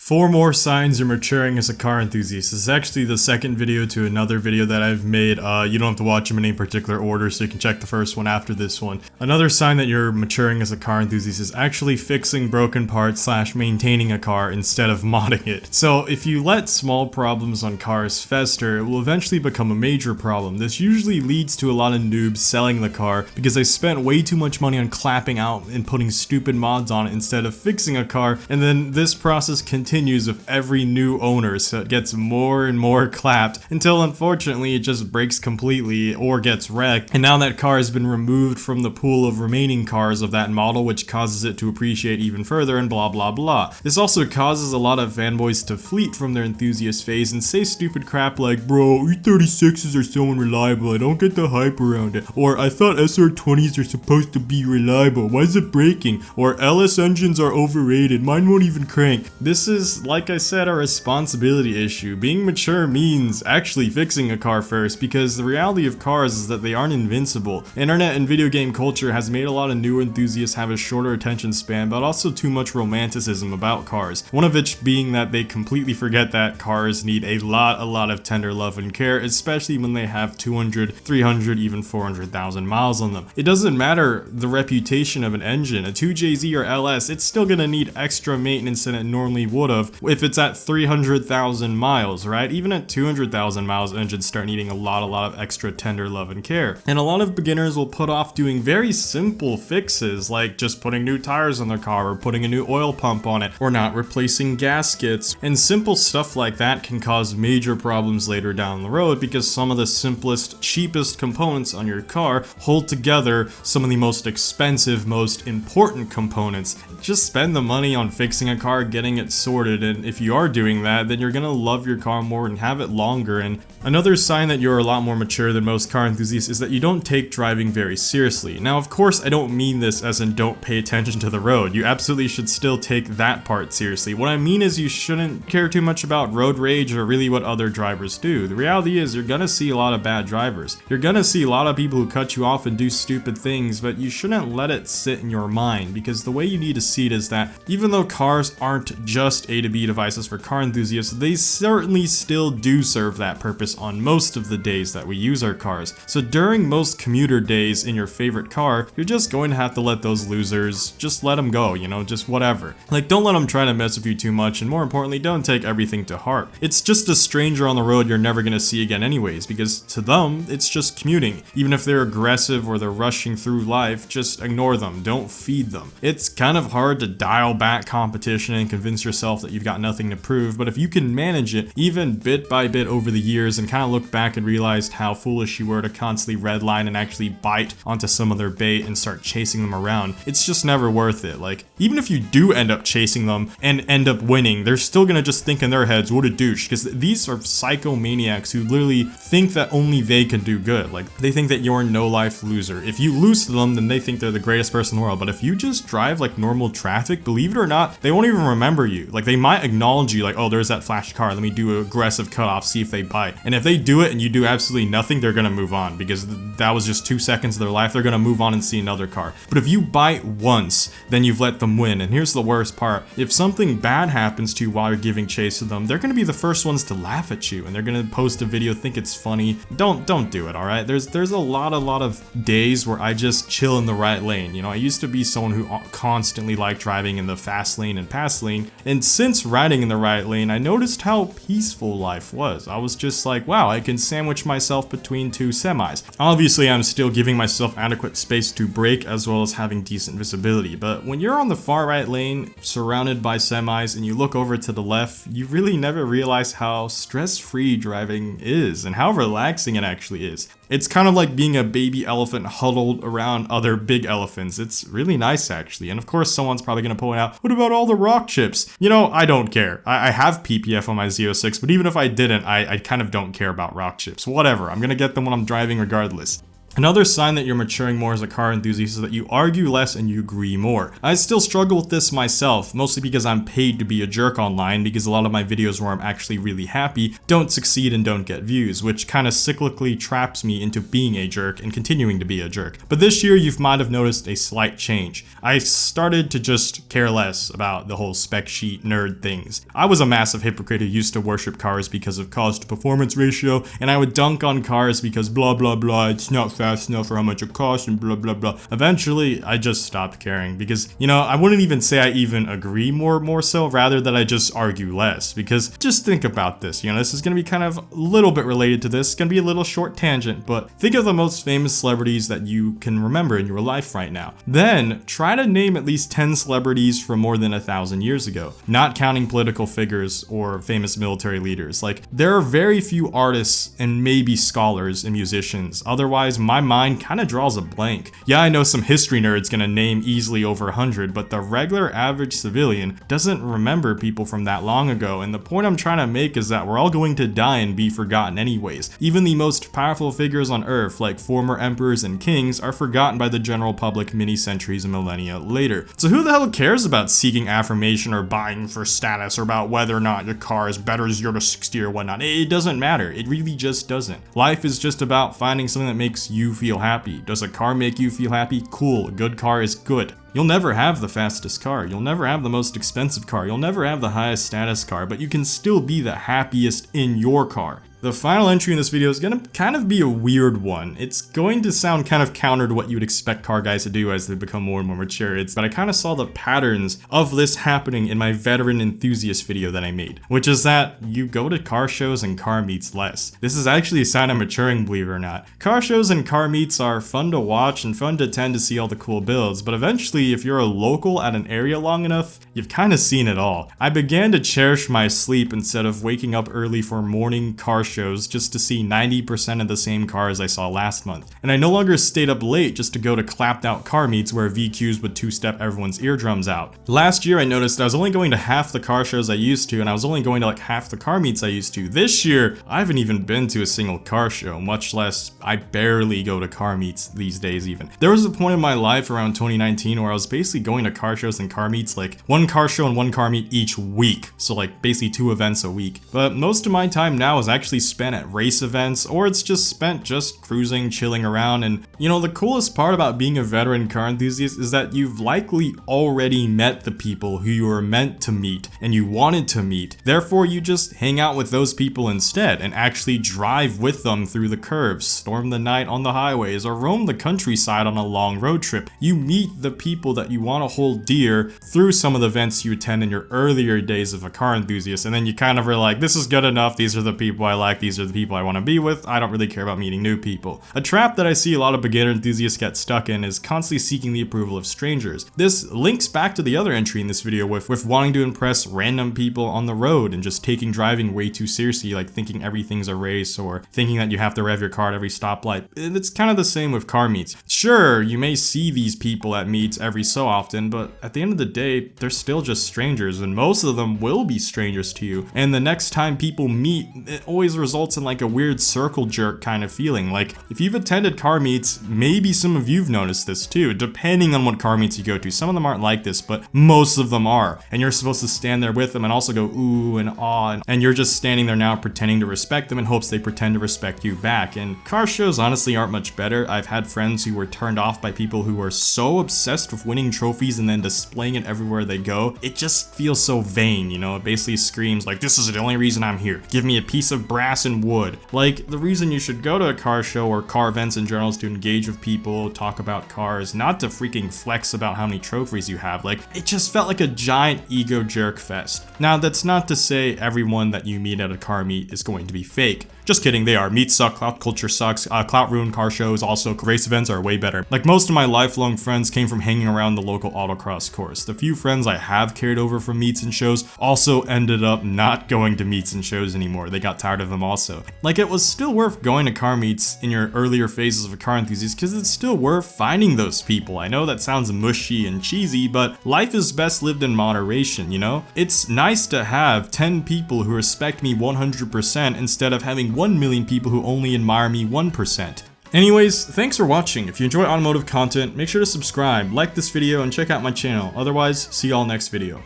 4 more signs you're maturing as a car enthusiast. This is actually the second video to another video that I've made. You don't have to watch them in any particular order, so you can check the first one after this one. Another sign that you're maturing as a car enthusiast is actually fixing broken parts / maintaining a car instead of modding it. So if you let small problems on cars fester, it will eventually become a major problem. This usually leads to a lot of noobs selling the car because they spent way too much money on clapping out and putting stupid mods on it instead of fixing a car, and then this process continues with every new owner, so it gets more and more clapped until unfortunately it just breaks completely or gets wrecked, and now that car has been removed from the pool of remaining cars of that model, which causes it to appreciate even further and blah blah blah. This also causes a lot of fanboys to fleet from their enthusiast phase and say stupid crap like, bro, E36s are so unreliable, I don't get the hype around it, or I thought SR20s are supposed to be reliable, why is it breaking, or LS engines are overrated, mine won't even crank. This is, like I said, a responsibility issue. Being mature means actually fixing a car first, because the reality of cars is that they aren't invincible. Internet and video game culture has made a lot of new enthusiasts have a shorter attention span, but also too much romanticism about cars. One of which being that they completely forget that cars need a lot of tender love and care, especially when they have 200, 300, even 400,000 miles on them. It doesn't matter the reputation of an engine. A 2JZ or LS, it's still gonna need extra maintenance than it normally would have if it's at 300,000 miles, right? Even at 200,000 miles, engines start needing a lot of extra tender love and care. And a lot of beginners will put off doing very simple fixes, like just putting new tires on their car, or putting a new oil pump on it, or not replacing gaskets. And simple stuff like that can cause major problems later down the road, because some of the simplest, cheapest components on your car hold together some of the most expensive, most important components. Just spend the money on fixing a car, getting it sorted, and if you are doing that, then you're gonna love your car more and have it longer. And another sign that you're a lot more mature than most car enthusiasts is that you don't take driving very seriously. Now, of course, I don't mean this as in don't pay attention to the road. You absolutely should still take that part seriously. What I mean is you shouldn't care too much about road rage or really what other drivers do. The reality is you're gonna see a lot of bad drivers. You're gonna see a lot of people who cut you off and do stupid things, but you shouldn't let it sit in your mind, because the way you need to see it is that even though cars aren't just A to B devices for car enthusiasts, they certainly still do serve that purpose on most of the days that we use our cars. So during most commuter days in your favorite car, you're just going to have to let those losers, just let them go, you know, just whatever. Like, don't let them try to mess with you too much, and more importantly, don't take everything to heart. It's just a stranger on the road you're never gonna see again anyways, because to them, it's just commuting. Even if they're aggressive or they're rushing through life, just ignore them, don't feed them. It's kind of hard to dial back competition and convince yourself that you've got nothing to prove, but if you can manage it even bit by bit over the years and kind of look back and realize how foolish you were to constantly redline and actually bite onto some of their bait and start chasing them around, it's just never worth it. Like, even if you do end up chasing them and end up winning, they're still gonna just think in their heads, what a douche, because these are psychomaniacs who literally think that only they can do good. Like, they think that you're a no-life loser. If you lose to them, then they think they're the greatest person in the world, but if you just drive like normal traffic, believe it or not, they won't even remember you. Like, they might acknowledge you, like, oh, there's that flash car, let me do an aggressive cutoff, see if they bite. And if they do it and you do absolutely nothing, they're gonna move on, because that was just 2 seconds of their life. They're gonna move on and see another car. But if you bite once, then you've let them win. And here's the worst part: if something bad happens to you while you're giving chase to them, they're gonna be the first ones to laugh at you, and they're gonna post a video, think it's funny. Don't do it, all right? There's a lot of days where I just chill in the right lane. You know, I used to be someone who constantly liked driving in the fast lane and pass lane, and since riding in the right lane, I noticed how peaceful life was. I was just like, wow, I can sandwich myself between 2 semis. Obviously, I'm still giving myself adequate space to brake as well as having decent visibility, but when you're on the far right lane surrounded by semis and you look over to the left, you really never realize how stress-free driving is and how relaxing it actually is. It's kind of like being a baby elephant huddled around other big elephants. It's really nice actually. And of course, someone's probably gonna point out, what about all the rock chips? You know, I don't care. I have PPF on my Z06, but even if I didn't, I kind of don't care about rock chips. Whatever, I'm gonna get them when I'm driving regardless. Another sign that you're maturing more as a car enthusiast is that you argue less and you agree more. I still struggle with this myself, mostly because I'm paid to be a jerk online, because a lot of my videos where I'm actually really happy don't succeed and don't get views, which kind of cyclically traps me into being a jerk and continuing to be a jerk. But this year you might have noticed a slight change. I started to just care less about the whole spec sheet nerd things. I was a massive hypocrite who used to worship cars because of cost to performance ratio, and I would dunk on cars because blah blah blah, it's not fast enough for how much it costs and blah blah blah. Eventually I just stopped caring because, you know, I wouldn't even say I even agree more so, rather that I just argue less. Because just think about this, you know, this is gonna be kind of a little bit related to this, it's gonna be a little short tangent, but think of the most famous celebrities that you can remember in your life right now. Then try to name at least 10 celebrities from more than 1,000 years ago, not counting political figures or famous military leaders. Like, there are very few artists and maybe scholars and musicians. Otherwise, my mind kind of draws a blank. Yeah, I know some history nerds gonna name easily over 100, but the regular average civilian doesn't remember people from that long ago. And the point I'm trying to make is that we're all going to die and be forgotten anyways. Even the most powerful figures on earth, like former emperors and kings, are forgotten by the general public many centuries and millennia later. So who the hell cares about seeking affirmation or buying for status, or about whether or not your car is better 0 to 60 or whatnot? It doesn't matter. It really just doesn't. Life is just about finding something that makes you feel happy. Does a car make you feel happy? Cool. A good car is good. You'll never have the fastest car, you'll never have the most expensive car, you'll never have the highest status car, but you can still be the happiest in your car. The final entry in this video is gonna kind of be a weird one. It's going to sound kind of counter to what you would expect car guys to do as they become more and more mature. But I kind of saw the patterns of this happening in my veteran enthusiast video that I made, which is that you go to car shows and car meets less. This is actually a sign of maturing, believe it or not. Car shows and car meets are fun to watch and fun to attend to see all the cool builds, but eventually if you're a local at an area long enough, you've kind of seen it all. I began to cherish my sleep instead of waking up early for morning car shows just to see 90% of the same cars I saw last month. And I no longer stayed up late just to go to clapped out car meets where VQs would two-step everyone's eardrums out. Last year I noticed I was only going to half the car shows I used to, and I was only going to like half the car meets I used to. This year, I haven't even been to a single car show, much less I barely go to car meets these days even. There was a point in my life around 2019 where I was basically going to car shows and car meets, like one car show and one car meet each week. So like basically 2 events a week. But most of my time now is actually spent at race events, or it's just spent just cruising, chilling around. And you know, the coolest part about being a veteran car enthusiast is that you've likely already met the people who you were meant to meet and you wanted to meet. Therefore, you just hang out with those people instead and actually drive with them through the curves, storm the night on the highways, or roam the countryside on a long road trip. You meet the people that you want to hold dear through some of the events you attend in your earlier days of a car enthusiast, and then you kind of are like, this is good enough, these are the people I like, these are the people I want to be with, I don't really care about meeting new people. A trap that I see a lot of beginner enthusiasts get stuck in is constantly seeking the approval of strangers. This links back to the other entry in this video with wanting to impress random people on the road and just taking driving way too seriously, like thinking everything's a race or thinking that you have to rev your car at every stoplight. It's kind of the same with car meets. Sure, you may see these people at meets every so often, but at the end of the day, they're still just strangers, and most of them will be strangers to you. And the next time people meet, it always results in like a weird circle jerk kind of feeling. Like, if you've attended car meets, maybe some of you've noticed this too, depending on what car meets you go to. Some of them aren't like this, but most of them are. And you're supposed to stand there with them and also go ooh and ah, and you're just standing there now pretending to respect them in hopes they pretend to respect you back. And car shows honestly aren't much better. I've had friends who were turned off by people who are so obsessed with winning trophies and then displaying it everywhere they go. It just feels so vain, you know? It basically screams like, this is the only reason I'm here. Give me a piece of brass and wood. Like, the reason you should go to a car show or car events in general is to engage with people, talk about cars, not to freaking flex about how many trophies you have. Like, it just felt like a giant ego jerk fest. Now, that's not to say everyone that you meet at a car meet is going to be fake. Just kidding, they are. Meets suck, clout culture sucks, clout ruin car shows, also race events are way better. Like, most of my lifelong friends came from hanging around the local autocross course. The few friends I have carried over from meets and shows also ended up not going to meets and shows anymore. They got tired of them also. Like, it was still worth going to car meets in your earlier phases of a car enthusiast because it's still worth finding those people. I know that sounds mushy and cheesy, but life is best lived in moderation, you know? It's nice to have 10 people who respect me 100% instead of having 1 million people who only admire me 1%. Anyways, thanks for watching. If you enjoy automotive content, make sure to subscribe, like this video, and check out my channel. Otherwise, see y'all next video.